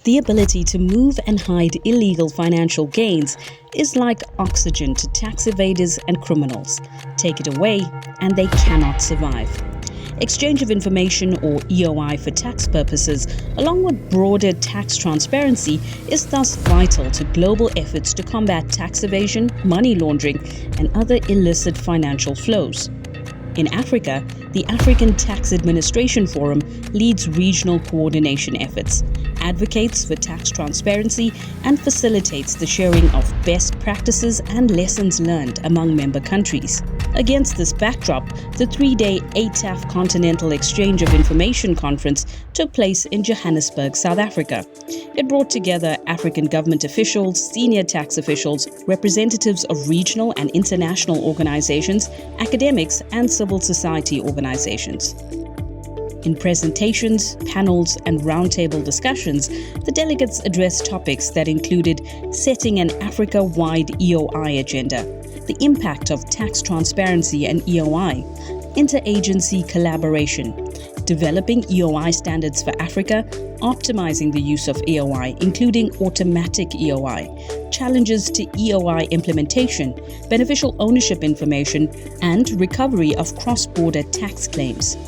The ability to move and hide illegal financial gains is like oxygen to tax evaders and criminals. Take it away, and they cannot survive. Exchange of information, or EOI for tax purposes, along with broader tax transparency, is thus vital to global efforts to combat tax evasion, money laundering, and other illicit financial flows. In Africa, the African Tax Administration Forum leads regional coordination efforts, advocates for tax transparency, and facilitates the sharing of best practices and lessons learned among member countries. Against this backdrop, the three-day ATAF Continental Exchange of Information Conference took place in Johannesburg, South Africa. It brought together African government officials, senior tax officials, representatives of regional and international organizations, academics, and civil society organizations. In presentations, panels, and roundtable discussions, the delegates addressed topics that included setting an Africa-wide EOI agenda, the impact of tax transparency and EOI, interagency collaboration, developing EOI standards for Africa, optimizing the use of EOI, including automatic EOI, challenges to EOI implementation, beneficial ownership information, and recovery of cross-border tax claims.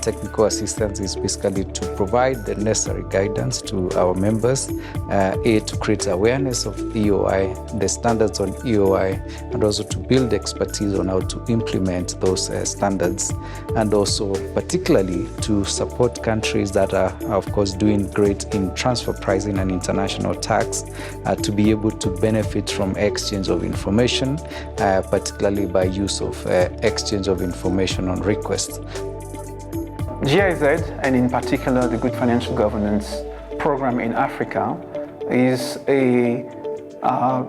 Technical assistance is basically to provide the necessary guidance to our members, to create awareness of EOI, the standards on EOI, and also to build expertise on how to implement those standards, and also particularly to support countries that are, of course, doing great in transfer pricing and international tax, to be able to benefit from exchange of information, particularly by use of exchange of information on request. GIZ, and in particular the Good Financial Governance Program in Africa, is a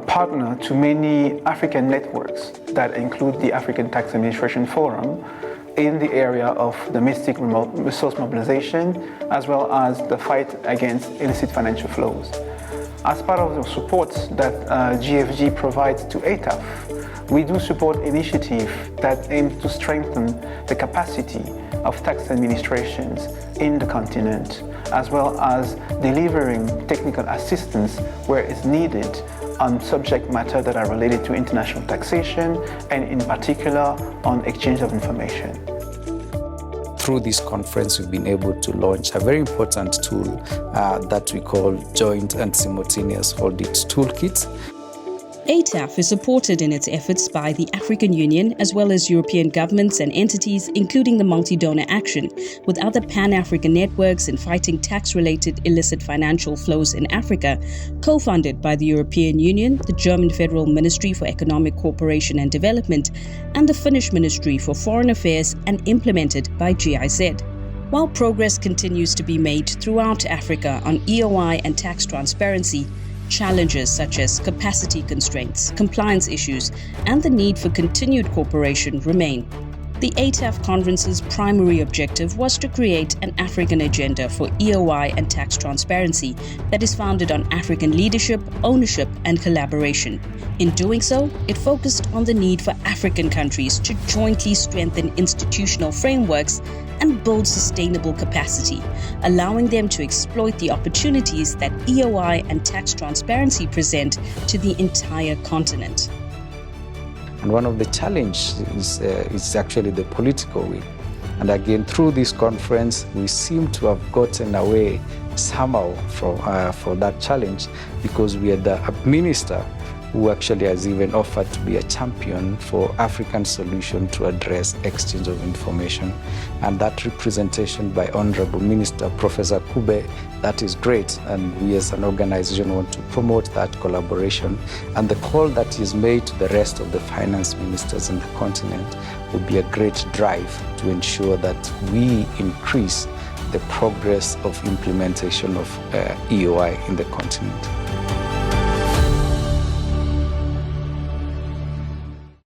partner to many African networks that include the African Tax Administration Forum in the area of domestic resource mobilization, as well as the fight against illicit financial flows. As part of the support that GFG provides to ATAF, we do support initiatives that aim to strengthen the capacity of tax administrations in the continent, as well as delivering technical assistance where it's needed on subject matter that are related to international taxation, and in particular on exchange of information. Through this conference, we've been able to launch a very important tool that we call Joint and Simultaneous Audit Toolkit. ATAF is supported in its efforts by the African Union as well as European governments and entities, including the Multi-Donor Action, with other Pan-African networks in fighting tax-related illicit financial flows in Africa, co-funded by the European Union, the German Federal Ministry for Economic Cooperation and Development, and the Finnish Ministry for Foreign Affairs, and implemented by GIZ. While progress continues to be made throughout Africa on EOI and tax transparency, challenges such as capacity constraints, compliance issues, and the need for continued cooperation remain. The ATAF conference's primary objective was to create an African agenda for EOI and tax transparency that is founded on African leadership, ownership, and collaboration. In doing so, it focused on the need for African countries to jointly strengthen institutional frameworks and build sustainable capacity, allowing them to exploit the opportunities that EOI and tax transparency present to the entire continent. And one of the challenges is actually the political will. And again, through this conference, we seem to have gotten away somehow for that challenge, because we had a minister who actually has even offered to be a champion for African solution to address exchange of information. And that representation by Honorable Minister Professor Kube, that is great. And we as an organization want to promote that collaboration. And the call that is made to the rest of the finance ministers in the continent will be a great drive to ensure that we increase the progress of implementation of EOI in the continent.